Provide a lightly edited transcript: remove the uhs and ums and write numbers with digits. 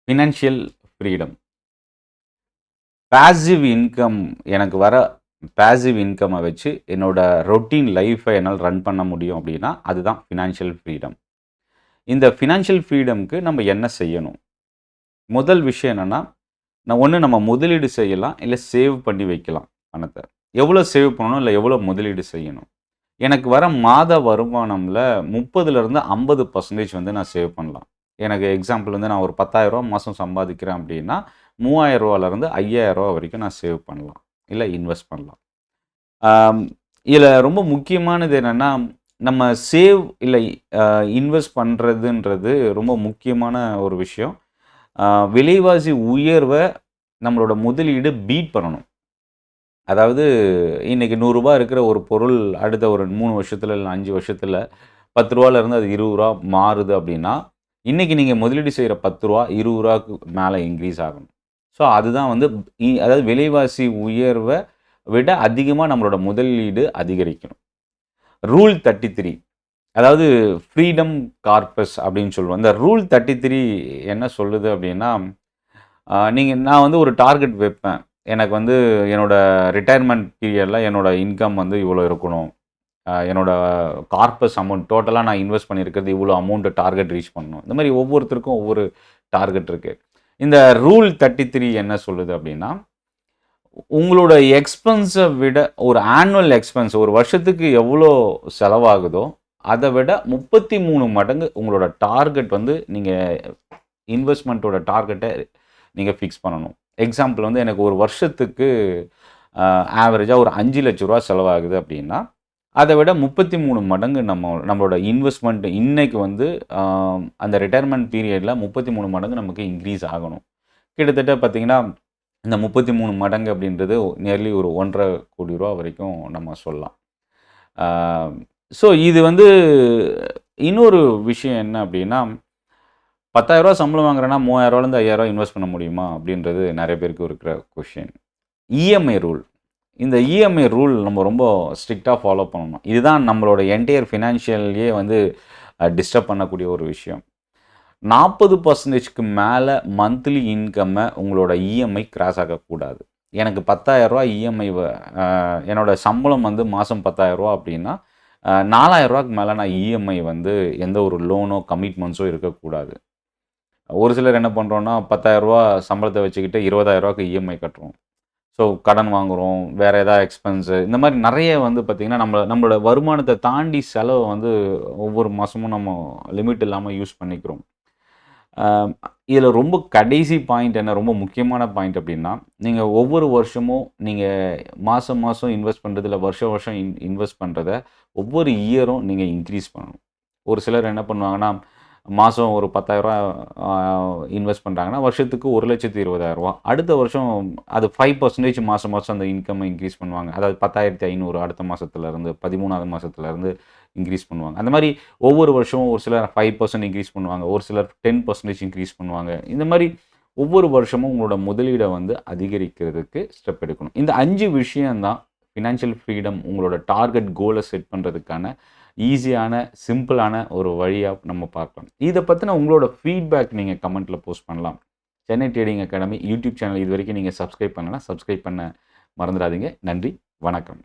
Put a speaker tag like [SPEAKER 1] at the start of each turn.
[SPEAKER 1] Financial freedom. Passive income எனக்கு வர passive இன்கம்மை வச்சு என்னோட ரொட்டீன் லைஃப்பை என்னால் ரன் பண்ண முடியும் அப்படின்னா அதுதான் ஃபினான்ஷியல் ஃப்ரீடம். இந்த ஃபினான்ஷியல் ஃப்ரீடம்க்கு நம்ம என்ன செய்யணும்? முதல் விஷயம் என்னென்னா, நம்ம முதலீடு செய்யலாம், இல்லை சேவ் பண்ணி வைக்கலாம் பணத்தை. எவ்வளோ சேவ் பண்ணணும், இல்லை எவ்வளோ முதலீடு செய்யணும்? எனக்கு வர மாத வருமானம்ல 30லேருந்து 50% வந்து நான் சேவ் பண்ணலாம். எனக்கு எக்ஸாம்பிள் வந்து நான் ஒரு 10,000 மாதம் சம்பாதிக்கிறேன் அப்படின்னா, ரூ. 3,000லேருந்து ரூ. 5,000 வரைக்கும் நான் சேவ் பண்ணலாம், இல்லை இன்வெஸ்ட் பண்ணலாம். இதில் ரொம்ப முக்கியமானது என்னென்னா, நம்ம சேவ் இல்லை இன்வெஸ்ட் பண்ணுறதுன்றது ரொம்ப முக்கியமான ஒரு விஷயம். விலைவாசி உயர்வை நம்மளோட முதலீடு பீட் பண்ணணும். அதாவது இன்றைக்கி ரூ. 100 இருக்கிற ஒரு பொருள் அடுத்த ஒரு 3 வருஷத்தில் இல்லை 5 வருஷத்தில் ரூ. 10லேருந்து அது ரூ. 20 மாறுது அப்படின்னா, இன்றைக்கி நீங்கள் முதலீடு செய்கிற ரூ. 10 ரூ. 20க்கு மேலே இன்க்ரீஸ் ஆகணும். ஸோ அதுதான் வந்து அதாவது விலைவாசி உயர்வை விட அதிகமாக நம்மளோட முதலீடு அதிகரிக்கணும். ரூல் 33, அதாவது ஃப்ரீடம் கார்பஸ் அப்படின்னு சொல்லுவோம். இந்த ரூல் 33 என்ன சொல்லுது அப்படின்னா, நான் வந்து ஒரு டார்கெட் வைப்பேன். எனக்கு வந்து என்னோட ரிட்டையர்மெண்ட் பீரியடில் என்னோட இன்கம் வந்து இவ்வளோ இருக்கணும். என்னோட கார்பஸ் அமௌண்ட் டோட்டலாக நான் இன்வெஸ்ட் பண்ணியிருக்கிறது இவ்வளோ அமௌண்ட்டு டார்கெட் ரீச் பண்ணணும். இந்த மாதிரி ஒவ்வொருத்தருக்கும் ஒவ்வொரு டார்கெட் இருக்குது. இந்த ரூல் 33 என்ன சொல்லுது அப்படின்னா, உங்களோட எக்ஸ்பென்ஸை விட ஒரு ஆனுவல் எக்ஸ்பென்ஸ் ஒரு வருஷத்துக்கு எவ்வளோ செலவாகுதோ அதை விட 33 மடங்கு உங்களோட டார்கெட் வந்து நீங்கள் இன்வெஸ்ட்மெண்ட்டோட டார்கெட்டை நீங்கள் ஃபிக்ஸ் பண்ணணும். எக்ஸாம்பிள் வந்து எனக்கு ஒரு வருஷத்துக்கு ஆவரேஜாக ஒரு 5 லட்ச ரூபா செலவாகுது அப்படின்னா, அதை விட 33 மடங்கு நம்மளோட இன்வெஸ்ட்மெண்ட் இன்னைக்கு வந்து அந்த ரிட்டையர்மெண்ட் பீரியடில் 33 மடங்கு நமக்கு இன்க்ரீஸ் ஆகணும். கிட்டத்தட்ட பார்த்திங்கன்னா இந்த 33 மடங்கு அப்படின்றது நியர்லி ஒரு 1.5 கோடி ரூபா வரைக்கும் நம்ம சொல்லலாம். ஸோ இது வந்து இன்னொரு விஷயம் என்ன அப்படின்னா, 10,000 சம்பளம் வாங்குறேன்னா 3,000லேருந்து 5,000 இன்வெஸ்ட் பண்ண முடியுமா அப்படின்றது நிறைய பேருக்கு இருக்கிற கொஷின். இஎம்ஐ ரூல், இந்த இஎம்ஐ ரூல் நம்ம ரொம்ப ஸ்ட்ரிக்டாக ஃபாலோ பண்ணணும். இதுதான் நம்மளோட என்டையர் ஃபினான்ஷியல்லையே வந்து டிஸ்டர்ப் பண்ணக்கூடிய ஒரு விஷயம். 40%க்கு மேலே மந்த்லி இன்கம்மை உங்களோட இஎம்ஐ கிராஸ் ஆகக்கூடாது. எனக்கு 10,000 இஎம்ஐ என்னோட சம்பளம் வந்து மாதம் 10,000 அப்படின்னா 4,000க்கு மேலே நான் இஎம்ஐ வந்து எந்த ஒரு லோனோ கமிட்மெண்ட்ஸோ இருக்கக்கூடாது. ஒரு சிலர் என்ன பண்ணுறோன்னா 10,000 சம்பளத்தை வச்சுக்கிட்டு 20,000க்கு இஎம்ஐ கட்டுறோம். ஸோ கடன் வாங்குகிறோம், வேறு ஏதாவது எக்ஸ்பென்ஸு, இந்த மாதிரி நிறைய வந்து பார்த்திங்கன்னா நம்மளோட வருமானத்தை தாண்டி செலவை வந்து ஒவ்வொரு மாதமும் நம்ம லிமிட் இல்லாமல் யூஸ் பண்ணிக்கிறோம். இதில் ரொம்ப கடைசி பாயிண்ட் என்ன, ரொம்ப முக்கியமான பாயிண்ட் அப்படின்னா, நீங்கள் ஒவ்வொரு வருஷமும் நீங்கள் மாதம் இன்வெஸ்ட் பண்ணுறதில்ல, வருஷம் இன்வெஸ்ட் பண்ணுறத ஒவ்வொரு இயரும் நீங்கள் இன்க்ரீஸ் பண்ணணும். ஒரு சிலர் என்ன பண்ணுவாங்கன்னா, மாதம் ஒரு 10,000 இன்வெஸ்ட் பண்ணுறாங்கன்னா வருஷத்துக்கு 1,20,000. அடுத்த வருஷம் அது 5% மாதம் அந்த இன்கம்மை இன்க்ரீஸ் பண்ணுவாங்க. அதாவது 10,500 அடுத்த மாதத்துலேருந்து 13வது மாதத்துலேருந்து இன்க்ரீஸ் பண்ணுவாங்க. அந்த மாதிரி ஒவ்வொரு வருஷமும் ஒரு சிலர் 5% இன்க்ரீஸ் பண்ணுவாங்க, ஒரு சிலர் 10% இன்க்ரீஸ் பண்ணுவாங்க. இந்த மாதிரி ஒவ்வொரு வருஷமும் உங்களோட முதலீடை வந்து அதிகரிக்கிறதுக்கு ஸ்டெப் எடுக்கணும். இந்த 5 விஷயம்தான் ஃபினான்ஷியல் ஃப்ரீடம் உங்களோட டார்கெட் கோலை செட் பண்ணுறதுக்கான ஈஸியான சிம்பிளான ஒரு வழியாக நம்ம பார்க்கலாம். இதை பற்றின உங்களோட ஃபீட்பேக் நீங்கள் கமெண்ட்டில் போஸ்ட் பண்ணலாம். Chennai trading academy YouTube channel இது வரைக்கும் நீங்கள் சப்ஸ்கிரைப் பண்ணலாம், சப்ஸ்கிரைப் பண்ண மறந்துடாதீங்க. நன்றி, வணக்கம்.